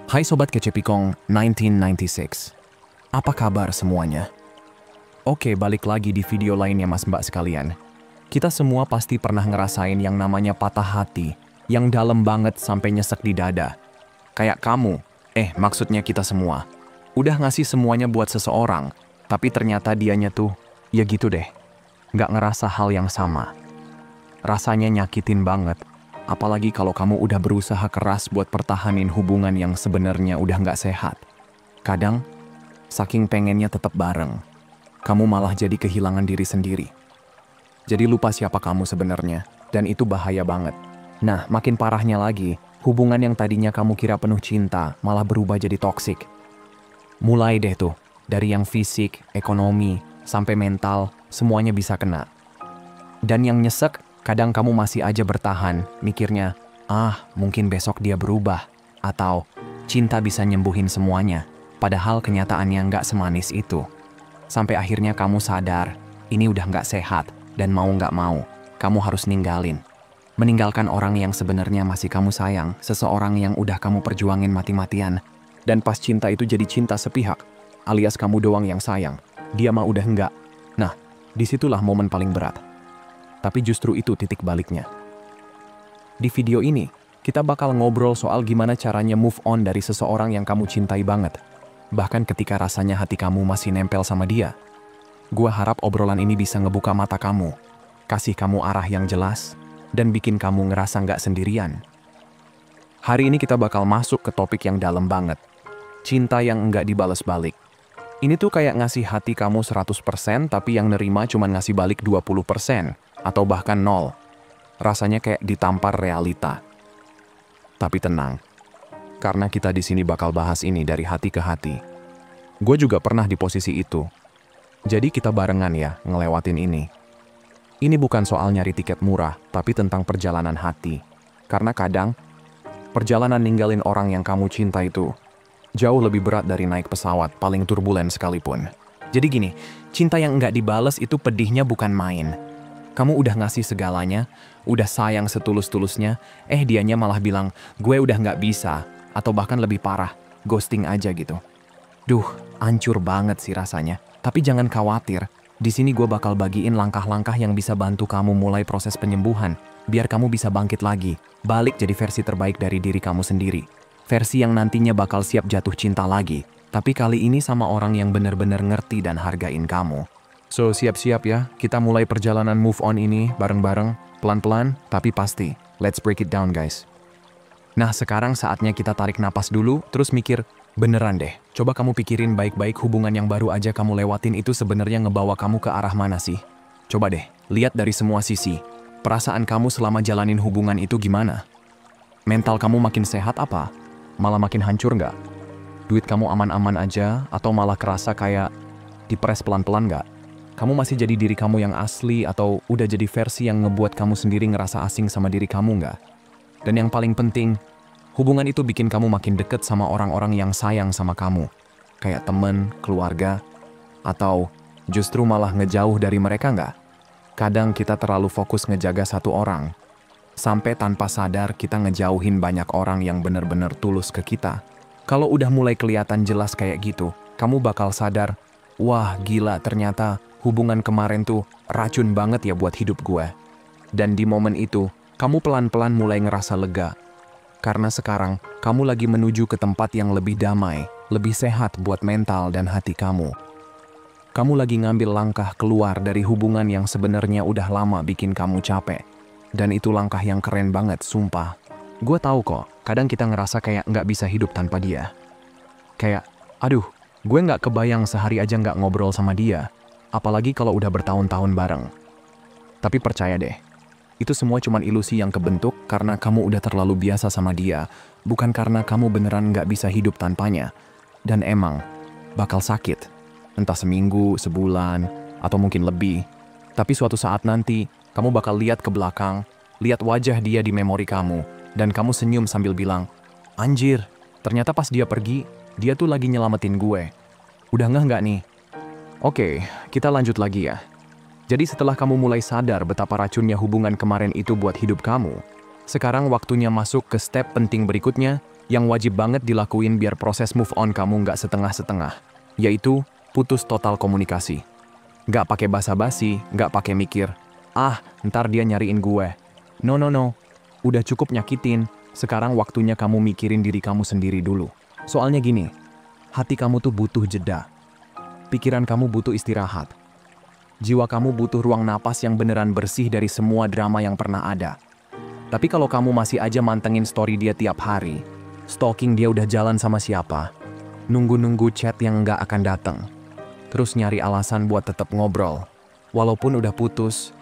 Hai Sobat Kecepikong 1996. Apa kabar semuanya? Oke, balik lagi di video lainnya mas mbak sekalian. Kita semua pasti pernah ngerasain yang namanya patah hati, yang dalam banget sampai nyesek di dada. Kayak kamu, maksudnya kita semua. Udah ngasih semuanya buat seseorang, tapi ternyata dianya tuh, ya gitu deh. Nggak ngerasa hal yang sama. Rasanya nyakitin banget. Apalagi kalau kamu udah berusaha keras buat pertahanin hubungan yang sebenarnya udah nggak sehat. Kadang, saking pengennya tetap bareng, kamu malah jadi kehilangan diri sendiri. Jadi lupa siapa kamu sebenarnya, dan itu bahaya banget. Nah, makin parahnya lagi, hubungan yang tadinya kamu kira penuh cinta malah berubah jadi toksik. Mulai deh tuh, dari yang fisik, ekonomi, sampai mental, semuanya bisa kena. Dan yang nyesek, kadang kamu masih aja bertahan, mikirnya, mungkin besok dia berubah. Atau, cinta bisa nyembuhin semuanya. Padahal kenyataannya nggak semanis itu. Sampai akhirnya kamu sadar, ini udah nggak sehat. Dan mau nggak mau, kamu harus ninggalin. Meninggalkan orang yang sebenarnya masih kamu sayang. Seseorang yang udah kamu perjuangin mati-matian. Dan pas cinta itu jadi cinta sepihak, alias kamu doang yang sayang. Dia mah udah nggak. Nah, disitulah momen paling berat. Tapi justru itu titik baliknya. Di video ini, kita bakal ngobrol soal gimana caranya move on dari seseorang yang kamu cintai banget. Bahkan ketika rasanya hati kamu masih nempel sama dia. Gua harap obrolan ini bisa ngebuka mata kamu, kasih kamu arah yang jelas, dan bikin kamu ngerasa nggak sendirian. Hari ini kita bakal masuk ke topik yang dalam banget. Cinta yang nggak dibalas balik. Ini tuh kayak ngasih hati kamu 100% tapi yang nerima cuma ngasih balik 20%. Atau bahkan 0. Rasanya kayak ditampar realita. Tapi tenang, karena kita di sini bakal bahas ini dari hati ke hati. Gue juga pernah di posisi itu. Jadi kita barengan ya ngelewatin ini. Ini bukan soal nyari tiket murah, tapi tentang perjalanan hati. Karena kadang, perjalanan ninggalin orang yang kamu cinta itu jauh lebih berat dari naik pesawat paling turbulen sekalipun. Jadi gini, cinta yang nggak dibales itu pedihnya bukan main. Kamu udah ngasih segalanya, udah sayang setulus-tulusnya, dianya malah bilang, gue udah nggak bisa, atau bahkan lebih parah, ghosting aja gitu. Duh, hancur banget sih rasanya. Tapi jangan khawatir, di sini gue bakal bagiin langkah-langkah yang bisa bantu kamu mulai proses penyembuhan, biar kamu bisa bangkit lagi, balik jadi versi terbaik dari diri kamu sendiri. Versi yang nantinya bakal siap jatuh cinta lagi, tapi kali ini sama orang yang bener-bener ngerti dan hargain kamu. So, siap-siap ya, kita mulai perjalanan move on ini bareng-bareng, pelan-pelan, tapi pasti. Let's break it down, guys. Nah, sekarang saatnya kita tarik napas dulu, terus mikir, beneran deh, coba kamu pikirin baik-baik hubungan yang baru aja kamu lewatin itu sebenarnya ngebawa kamu ke arah mana sih? Coba deh, lihat dari semua sisi. Perasaan kamu selama jalanin hubungan itu gimana? Mental kamu makin sehat apa? Malah makin hancur nggak? Duit kamu aman-aman aja, atau malah kerasa kayak dipres pelan-pelan nggak? Kamu masih jadi diri kamu yang asli atau udah jadi versi yang ngebuat kamu sendiri ngerasa asing sama diri kamu nggak? Dan yang paling penting, hubungan itu bikin kamu makin deket sama orang-orang yang sayang sama kamu. Kayak temen, keluarga, atau justru malah ngejauh dari mereka nggak? Kadang kita terlalu fokus ngejaga satu orang. Sampai tanpa sadar kita ngejauhin banyak orang yang bener-bener tulus ke kita. Kalau udah mulai kelihatan jelas kayak gitu, kamu bakal sadar, wah gila ternyata hubungan kemarin tuh racun banget ya buat hidup gue. Dan di momen itu, kamu pelan-pelan mulai ngerasa lega. Karena sekarang, kamu lagi menuju ke tempat yang lebih damai, lebih sehat buat mental dan hati kamu. Kamu lagi ngambil langkah keluar dari hubungan yang sebenarnya udah lama bikin kamu capek. Dan itu langkah yang keren banget, sumpah. Gue tahu kok, kadang kita ngerasa kayak nggak bisa hidup tanpa dia. Kayak, aduh, gue nggak kebayang sehari aja nggak ngobrol sama dia. Apalagi kalau udah bertahun-tahun bareng. Tapi percaya deh, itu semua cuma ilusi yang kebentuk karena kamu udah terlalu biasa sama dia, bukan karena kamu beneran nggak bisa hidup tanpanya. Dan emang, bakal sakit. Entah seminggu, sebulan, atau mungkin lebih. Tapi suatu saat nanti, kamu bakal lihat ke belakang, lihat wajah dia di memori kamu, dan kamu senyum sambil bilang, anjir, ternyata pas dia pergi, dia tuh lagi nyelamatin gue. Udah nggak nih? Oke, kita lanjut lagi ya. Jadi setelah kamu mulai sadar betapa racunnya hubungan kemarin itu buat hidup kamu, sekarang waktunya masuk ke step penting berikutnya, yang wajib banget dilakuin biar proses move on kamu nggak setengah-setengah, yaitu putus total komunikasi. Nggak pakai basa-basi, nggak pakai mikir, ntar dia nyariin gue. No, udah cukup nyakitin, sekarang waktunya kamu mikirin diri kamu sendiri dulu. Soalnya gini, hati kamu tuh butuh jeda. Pikiran kamu butuh istirahat. Jiwa kamu butuh ruang napas yang beneran bersih dari semua drama yang pernah ada. Tapi kalau kamu masih aja mantengin story dia tiap hari, stalking dia udah jalan sama siapa, nunggu-nunggu chat yang nggak akan datang, terus nyari alasan buat tetap ngobrol, walaupun udah putus,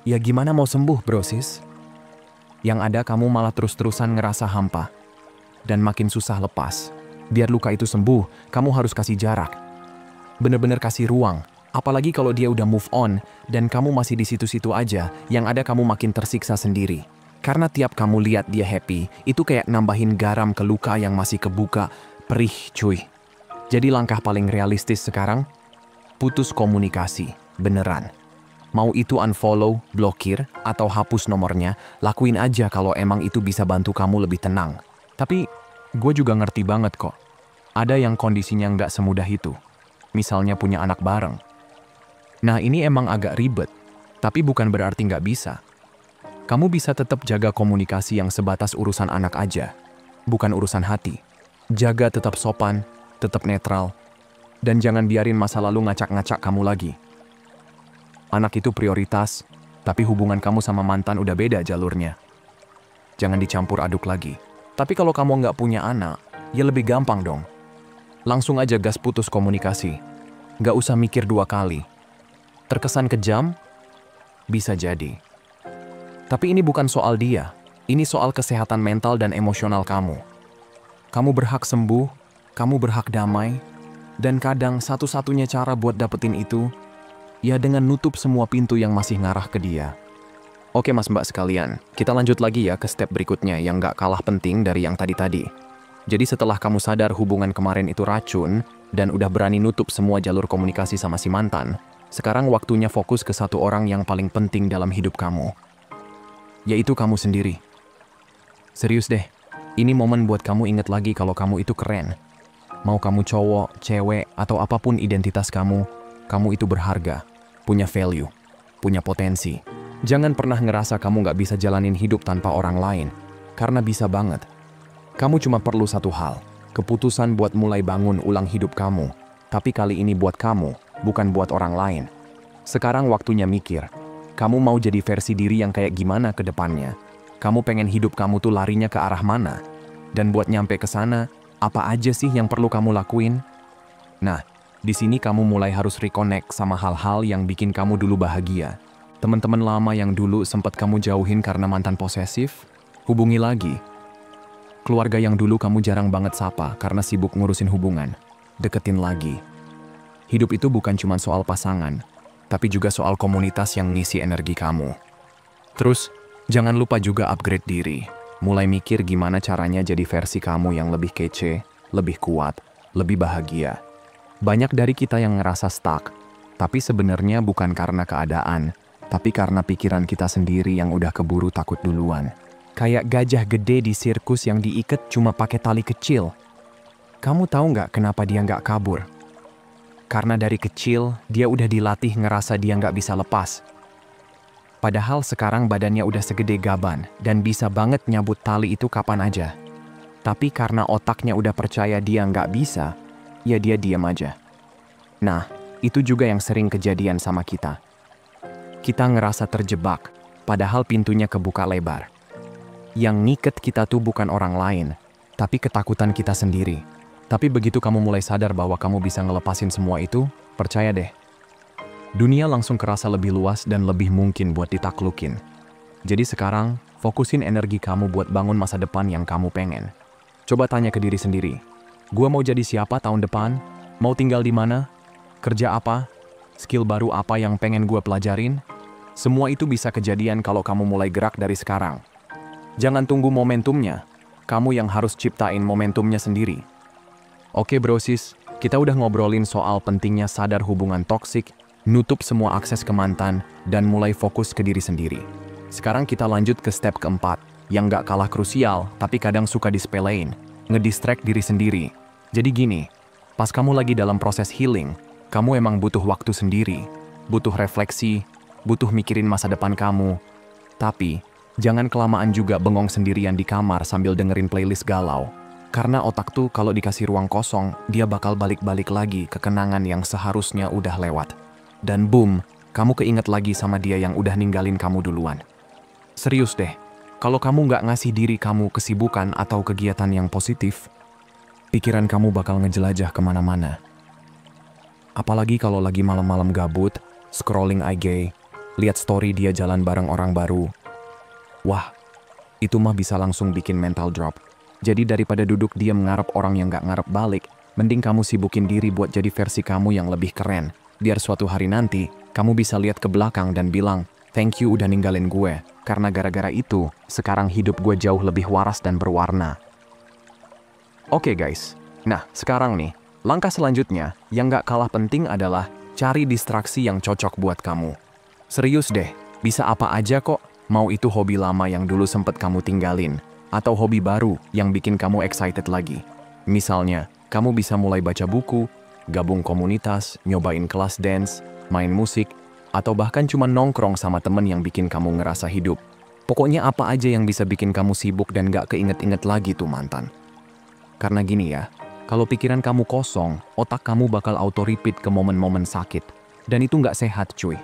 ya gimana mau sembuh, bro sis? Yang ada kamu malah terus-terusan ngerasa hampa, dan makin susah lepas. Biar luka itu sembuh, kamu harus kasih jarak. Bener-bener kasih ruang, apalagi kalau dia udah move on, dan kamu masih di situ-situ aja, yang ada kamu makin tersiksa sendiri. Karena tiap kamu lihat dia happy, itu kayak nambahin garam ke luka yang masih kebuka, perih cuy. Jadi langkah paling realistis sekarang, putus komunikasi, beneran. Mau itu unfollow, blokir, atau hapus nomornya, lakuin aja kalau emang itu bisa bantu kamu lebih tenang. Tapi, gue juga ngerti banget kok. Ada yang kondisinya nggak semudah itu. Misalnya punya anak bareng. Nah ini emang agak ribet, tapi bukan berarti nggak bisa. Kamu bisa tetap jaga komunikasi yang sebatas urusan anak aja, bukan urusan hati. Jaga tetap sopan, tetap netral, dan jangan biarin masa lalu ngacak-ngacak kamu lagi. Anak itu prioritas, tapi hubungan kamu sama mantan udah beda jalurnya. Jangan dicampur aduk lagi. Tapi kalau kamu nggak punya anak, ya lebih gampang dong. Langsung aja gas putus komunikasi. Nggak usah mikir dua kali. Terkesan kejam? Bisa jadi. Tapi ini bukan soal dia. Ini soal kesehatan mental dan emosional kamu. Kamu berhak sembuh, kamu berhak damai, dan kadang satu-satunya cara buat dapetin itu, ya dengan nutup semua pintu yang masih ngarah ke dia. Oke mas mbak sekalian, kita lanjut lagi ya ke step berikutnya yang gak kalah penting dari yang tadi-tadi. Jadi setelah kamu sadar hubungan kemarin itu racun, dan udah berani nutup semua jalur komunikasi sama si mantan, sekarang waktunya fokus ke satu orang yang paling penting dalam hidup kamu. Yaitu kamu sendiri. Serius deh, ini momen buat kamu inget lagi kalau kamu itu keren. Mau kamu cowok, cewek, atau apapun identitas kamu itu berharga, punya value, punya potensi. Jangan pernah ngerasa kamu nggak bisa jalanin hidup tanpa orang lain, karena bisa banget. Kamu cuma perlu satu hal, keputusan buat mulai bangun ulang hidup kamu. Tapi kali ini buat kamu, bukan buat orang lain. Sekarang waktunya mikir. Kamu mau jadi versi diri yang kayak gimana ke depannya? Kamu pengen hidup kamu tuh larinya ke arah mana? Dan buat nyampe ke sana, apa aja sih yang perlu kamu lakuin? Nah, di sini kamu mulai harus reconnect sama hal-hal yang bikin kamu dulu bahagia. Teman-teman lama yang dulu sempat kamu jauhin karena mantan posesif, hubungi lagi. Keluarga yang dulu kamu jarang banget sapa karena sibuk ngurusin hubungan, deketin lagi. Hidup itu bukan cuma soal pasangan, tapi juga soal komunitas yang ngisi energi kamu. Terus, jangan lupa juga upgrade diri. Mulai mikir gimana caranya jadi versi kamu yang lebih kece, lebih kuat, lebih bahagia. Banyak dari kita yang ngerasa stuck, tapi sebenarnya bukan karena keadaan, tapi karena pikiran kita sendiri yang udah keburu takut duluan. Kayak gajah gede di sirkus yang diikat cuma pakai tali kecil. Kamu tahu nggak kenapa dia nggak kabur? Karena dari kecil, dia udah dilatih ngerasa dia nggak bisa lepas. Padahal sekarang badannya udah segede gaban dan bisa banget nyabut tali itu kapan aja. Tapi karena otaknya udah percaya dia nggak bisa, ya dia diam aja. Nah, itu juga yang sering kejadian sama kita. Kita ngerasa terjebak, padahal pintunya kebuka lebar. Yang ngiket kita tuh bukan orang lain, tapi ketakutan kita sendiri. Tapi begitu kamu mulai sadar bahwa kamu bisa ngelepasin semua itu, percaya deh. Dunia langsung kerasa lebih luas dan lebih mungkin buat ditaklukin. Jadi sekarang, fokusin energi kamu buat bangun masa depan yang kamu pengen. Coba tanya ke diri sendiri. Gua mau jadi siapa tahun depan? Mau tinggal di mana? Kerja apa? Skill baru apa yang pengen gua pelajarin? Semua itu bisa kejadian kalau kamu mulai gerak dari sekarang. Jangan tunggu momentumnya. Kamu yang harus ciptain momentumnya sendiri. Oke bro sis, kita udah ngobrolin soal pentingnya sadar hubungan toksik, nutup semua akses ke mantan, dan mulai fokus ke diri sendiri. Sekarang kita lanjut ke step keempat, yang gak kalah krusial tapi kadang suka disepelein, ngedistract diri sendiri. Jadi gini, pas kamu lagi dalam proses healing, kamu emang butuh waktu sendiri, butuh refleksi, butuh mikirin masa depan kamu. Tapi, jangan kelamaan juga bengong sendirian di kamar sambil dengerin playlist galau. Karena otak tuh kalau dikasih ruang kosong, dia bakal balik-balik lagi ke kenangan yang seharusnya udah lewat. Dan boom, kamu keinget lagi sama dia yang udah ninggalin kamu duluan. Serius deh, kalau kamu nggak ngasih diri kamu kesibukan atau kegiatan yang positif, pikiran kamu bakal ngejelajah kemana-mana. Apalagi kalau lagi malam-malam gabut, scrolling IG, lihat story dia jalan bareng orang baru. Wah, itu mah bisa langsung bikin mental drop. Jadi daripada duduk diam ngarep orang yang nggak ngarep balik, mending kamu sibukin diri buat jadi versi kamu yang lebih keren. Biar suatu hari nanti, kamu bisa lihat ke belakang dan bilang, thank you udah ninggalin gue. Karena gara-gara itu, sekarang hidup gue jauh lebih waras dan berwarna. Oke guys, nah sekarang nih, langkah selanjutnya yang gak kalah penting adalah cari distraksi yang cocok buat kamu. Serius deh, bisa apa aja kok, mau itu hobi lama yang dulu sempet kamu tinggalin, atau hobi baru yang bikin kamu excited lagi. Misalnya, kamu bisa mulai baca buku, gabung komunitas, nyobain kelas dance, main musik, atau bahkan cuma nongkrong sama temen yang bikin kamu ngerasa hidup. Pokoknya apa aja yang bisa bikin kamu sibuk dan gak keinget-inget lagi tuh mantan. Karena gini ya, kalau pikiran kamu kosong, otak kamu bakal auto-repeat ke momen-momen sakit. Dan itu nggak sehat cuy.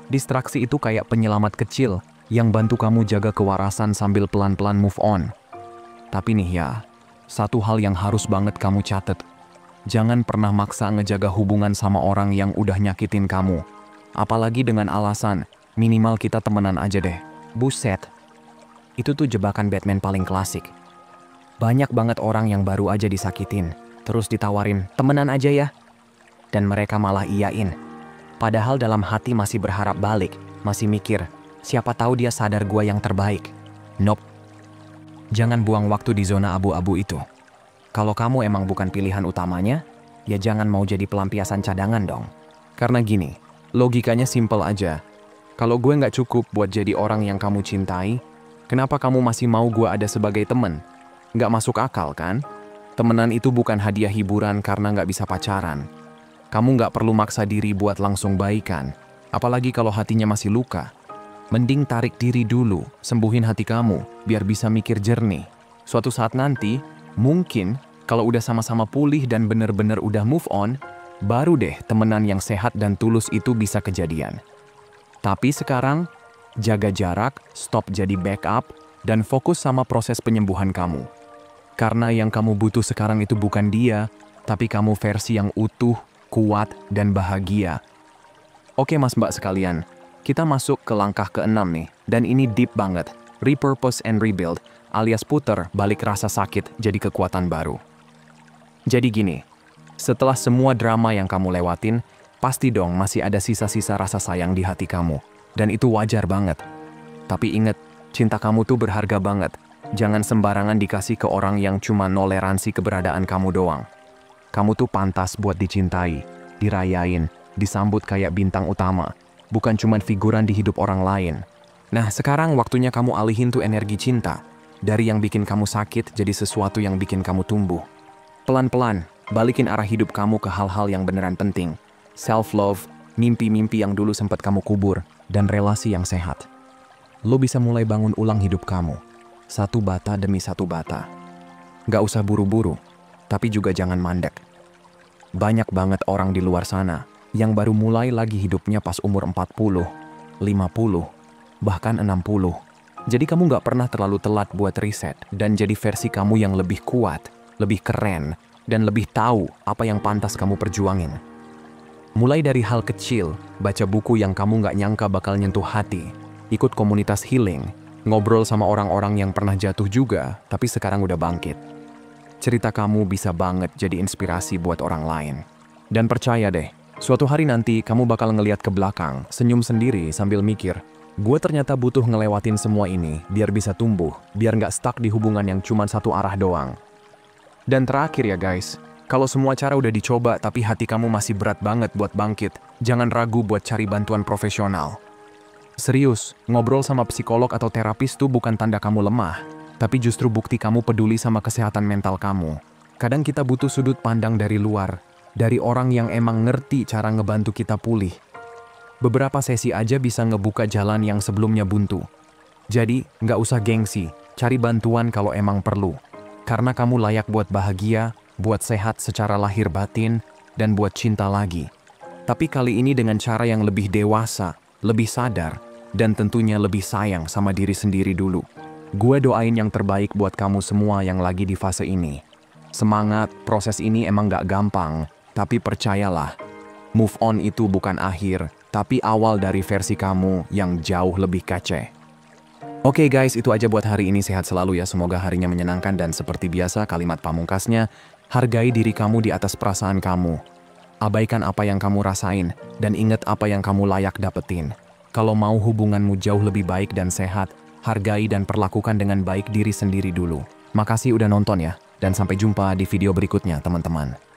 Distraksi itu kayak penyelamat kecil yang bantu kamu jaga kewarasan sambil pelan-pelan move on. Tapi nih ya, satu hal yang harus banget kamu catet. Jangan pernah maksa ngejaga hubungan sama orang yang udah nyakitin kamu. Apalagi dengan alasan, minimal kita temenan aja deh. Buset. Itu tuh jebakan Batman paling klasik. Banyak banget orang yang baru aja disakitin, terus ditawarin, temenan aja ya. Dan mereka malah iyain. Padahal dalam hati masih berharap balik, masih mikir, siapa tahu dia sadar gua yang terbaik. Nope. Jangan buang waktu di zona abu-abu itu. Kalau kamu emang bukan pilihan utamanya, ya jangan mau jadi pelampiasan cadangan dong. Karena gini, logikanya simple aja. Kalau gue nggak cukup buat jadi orang yang kamu cintai, kenapa kamu masih mau gue ada sebagai temen? Nggak masuk akal kan? Temenan itu bukan hadiah hiburan karena nggak bisa pacaran. Kamu nggak perlu maksa diri buat langsung baikan. Apalagi kalau hatinya masih luka. Mending tarik diri dulu, sembuhin hati kamu, biar bisa mikir jernih. Suatu saat nanti, mungkin kalau udah sama-sama pulih dan bener-bener udah move on, baru deh temenan yang sehat dan tulus itu bisa kejadian. Tapi sekarang, jaga jarak, stop jadi backup, dan fokus sama proses penyembuhan kamu. Karena yang kamu butuh sekarang itu bukan dia, tapi kamu versi yang utuh, kuat, dan bahagia. Oke mas mbak sekalian, kita masuk ke langkah ke-6 nih, dan ini deep banget. Repurpose and rebuild, alias puter balik rasa sakit jadi kekuatan baru. Jadi gini, setelah semua drama yang kamu lewatin, pasti dong masih ada sisa-sisa rasa sayang di hati kamu. Dan itu wajar banget. Tapi inget, cinta kamu tuh berharga banget. Jangan sembarangan dikasih ke orang yang cuma noleransi keberadaan kamu doang. Kamu tuh pantas buat dicintai, dirayain, disambut kayak bintang utama. Bukan cuma figuran di hidup orang lain. Nah sekarang waktunya kamu alihin tuh energi cinta. Dari yang bikin kamu sakit jadi sesuatu yang bikin kamu tumbuh. Pelan-pelan, balikin arah hidup kamu ke hal-hal yang beneran penting. Self-love, mimpi-mimpi yang dulu sempat kamu kubur, dan relasi yang sehat. Lo bisa mulai bangun ulang hidup kamu. Satu bata demi satu bata. Gak usah buru-buru, tapi juga jangan mandek. Banyak banget orang di luar sana yang baru mulai lagi hidupnya pas umur 40, 50, bahkan 60. Jadi kamu gak pernah terlalu telat buat riset dan jadi versi kamu yang lebih kuat, lebih keren, dan lebih tahu apa yang pantas kamu perjuangin. Mulai dari hal kecil, baca buku yang kamu gak nyangka bakal nyentuh hati, ikut komunitas healing, ngobrol sama orang-orang yang pernah jatuh juga, tapi sekarang udah bangkit. Cerita kamu bisa banget jadi inspirasi buat orang lain. Dan percaya deh, suatu hari nanti kamu bakal ngeliat ke belakang, senyum sendiri sambil mikir, gue ternyata butuh ngelewatin semua ini biar bisa tumbuh, biar nggak stuck di hubungan yang cuma satu arah doang. Dan terakhir ya guys, kalau semua cara udah dicoba tapi hati kamu masih berat banget buat bangkit, jangan ragu buat cari bantuan profesional. Serius, ngobrol sama psikolog atau terapis tuh bukan tanda kamu lemah. tapi justru bukti kamu peduli sama kesehatan mental kamu. Kadang kita butuh sudut pandang dari luar, dari orang yang emang ngerti cara ngebantu kita pulih. Beberapa sesi aja bisa ngebuka jalan yang sebelumnya buntu. Jadi, nggak usah gengsi, cari bantuan kalau emang perlu. Karena kamu layak buat bahagia, buat sehat secara lahir batin, dan buat cinta lagi. Tapi kali ini dengan cara yang lebih dewasa, lebih sadar, dan tentunya lebih sayang sama diri sendiri dulu. Gue doain yang terbaik buat kamu semua yang lagi di fase ini. Semangat, proses ini emang gak gampang, tapi percayalah, move on itu bukan akhir, tapi awal dari versi kamu yang jauh lebih kece. Oke guys, itu aja buat hari ini. Sehat selalu ya, semoga harinya menyenangkan dan seperti biasa kalimat pamungkasnya, hargai diri kamu di atas perasaan kamu. Abaikan apa yang kamu rasain, dan ingat apa yang kamu layak dapetin. Kalau mau hubunganmu jauh lebih baik dan sehat, hargai dan perlakukan dengan baik diri sendiri dulu. Makasih udah nonton ya, dan sampai jumpa di video berikutnya teman-teman.